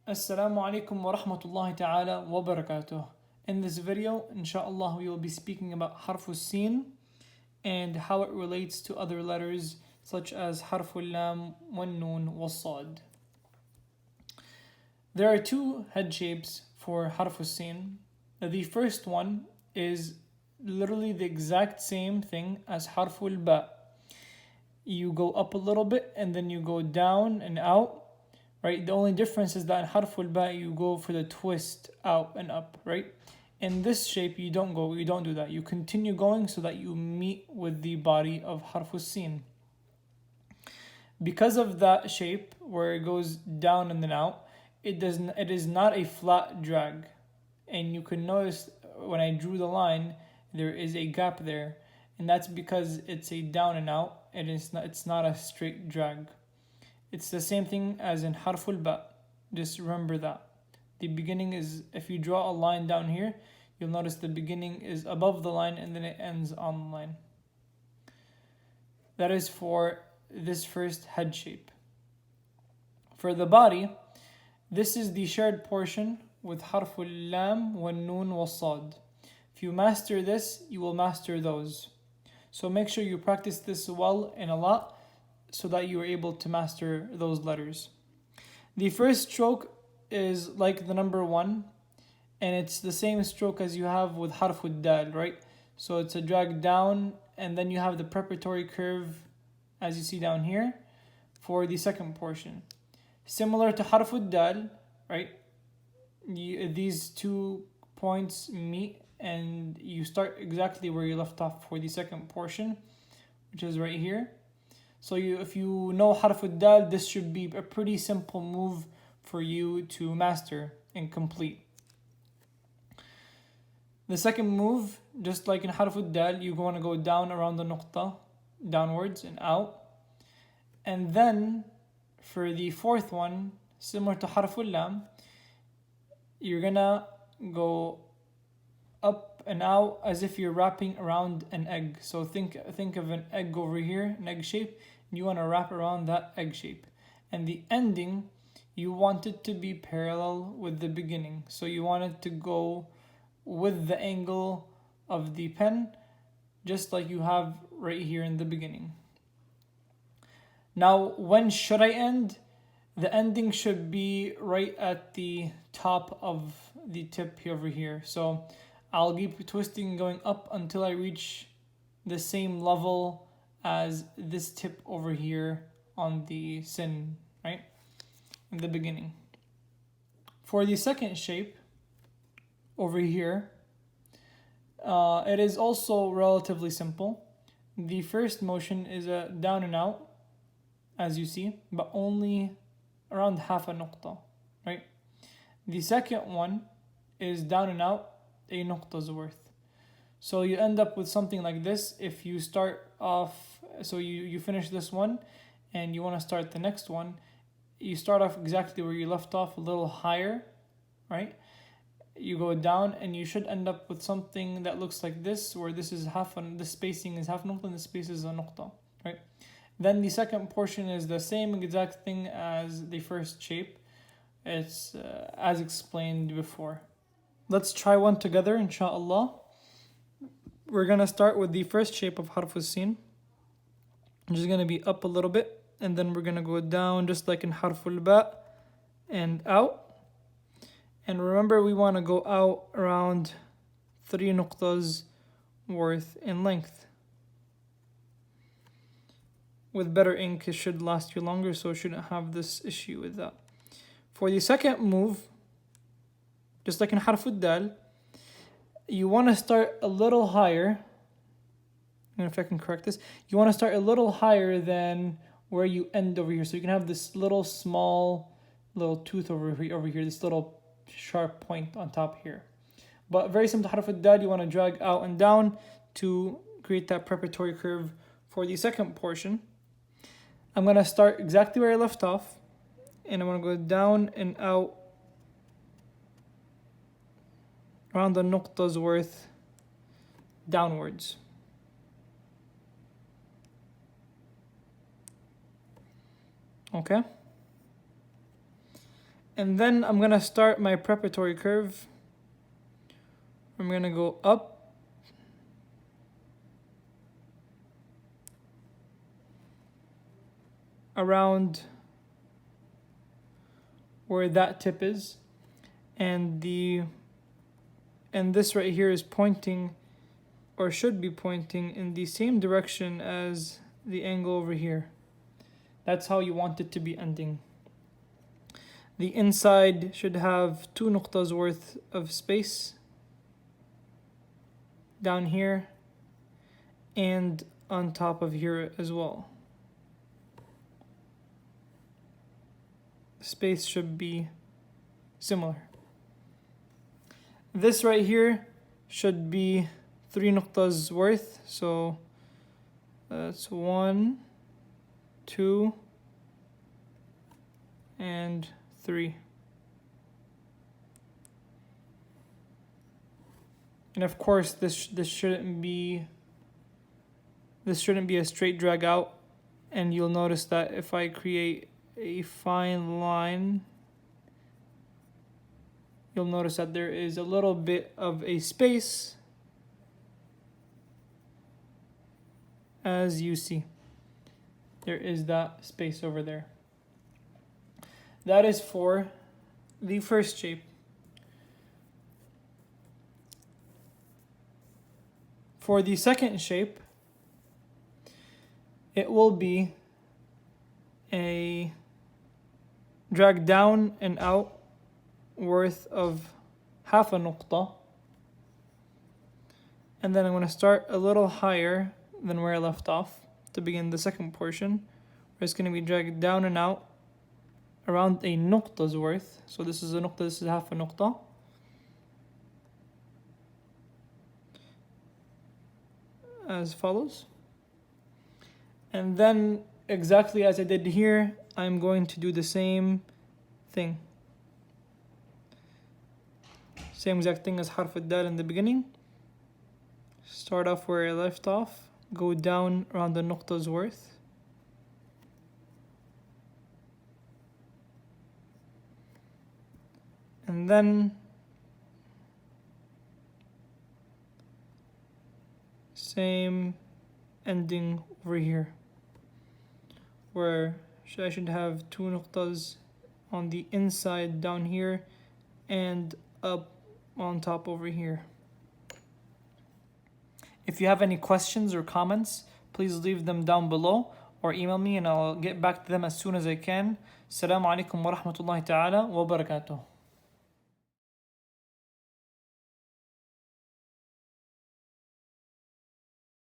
Assalamu alaikum wa rahmatullahi ta'ala wa barakatuh. In this video, inshallah, we will be speaking about harf السين and how it relates to other letters such as harf اللام والنون والصاد. There are two head shapes for harf السين. The first one is literally the exact same thing as harf الباء. You go up a little bit and then you go down and out. Right? The only difference is that in harf al-ba you go for the twist out and up, right? In this shape you don't do that. You continue going so that you meet with the body of harf al-sin. Because of that shape where it goes down and then out, it is not a flat drag. And you can notice when I drew the line, there is a gap there, and that's because it's a down and out, and it's not a straight drag. It's the same thing as in harf al-ba. Just remember that. The beginning is, if you draw a line down here, you'll notice the beginning is above the line and then it ends on the line. That is for this first head shape. For the body, this is the shared portion with harf al-lam wal-noon wal-sad. If you master this, you will master those. So make sure you practice this well and a lot, so that you are able to master those letters. The first stroke is like the number 1, and it's the same stroke as you have with harf al-dal, right? So it's a drag down, and then you have the preparatory curve as you see down here for the second portion. Similar to harf al-dal, right? These 2 points meet and you start exactly where you left off for the second portion, which is right here. So if you know harf al-dal, this should be a pretty simple move for you to master and complete. The second move, just like in harf al-dal, you want to go down around the nuqta, downwards and out. And then for the fourth one, similar to harf al-lam, you're gonna go up and out as if you're wrapping around an egg. So think of an egg over here, an egg shape, and you want to wrap around that egg shape. And the ending, you want it to be parallel with the beginning. So you want it to go with the angle of the pen, just like you have right here in the beginning. Now, when should I end? The ending should be right at the top of the tip over here. So I'll keep twisting going up until I reach the same level as this tip over here on the sin, right? In the beginning. For the second shape over here, it is also relatively simple. The first motion is a down and out, as you see, but only around half a nuqta, right? The second one is down and out, a nuqta's worth. So you end up with something like this. If you start off, so you finish this one and you want to start the next one, you start off exactly where you left off, a little higher, right? You go down and you should end up with something that looks like this, where this is the spacing is half nuqta and the space is a nuqta, right? Then the second portion is the same exact thing as the first shape. It's as explained before. Let's try one together, inshallah. We're going to start with the first shape of harf al-sin. Which is going to be up a little bit, and then we're going to go down just like in harf al-ba and out. And remember, we want to go out around 3 nuqtas worth in length. With better ink, it should last you longer, so it shouldn't have this issue with that. For the second move, just like in harf al-dal, you want to start a little higher. I don't know if I can correct this. You want to start a little higher than where you end over here. So you can have this little tooth over here, this little sharp point on top here. But very similar to harf al-dal, you want to drag out and down to create that preparatory curve for the second portion. I'm going to start exactly where I left off, and I'm going to go down and out around the nuqta's worth downwards. Okay? And then I'm gonna start my preparatory curve. I'm gonna go up, around where that tip is, and this right here is pointing, or should be pointing, in the same direction as the angle over here. That's how you want it to be ending. The inside should have 2 nuqtas worth of space down here and on top of here as well. Space should be similar. This right here should be 3 nuqtas worth, so that's 1, 2, and 3. And of course, this shouldn't be a straight drag out, and you'll notice that if I create a fine line, you'll notice that there is a little bit of a space, as you see. There is that space over there. That is for the first shape. For the second shape, it will be a drag down and out worth of half a nuqta. And then I'm going to start a little higher than where I left off to begin the second portion, where it's going to be dragged down and out around a nuqta's worth. So this is a nuqta, this is half a nuqta. As follows. And then exactly as I did here, I'm going to do the same thing. Same exact thing as harf al-dal in the beginning. Start off where I left off, go down around the nuqta's worth. And then same ending over here, where I should have 2 nuqtas on the inside down here and up on top over here. If you have any questions or comments, please leave them down below or email me and I'll get back to them as soon as I can. Assalamu alaikum wa rahmatullahi ta'ala wa barakatuh.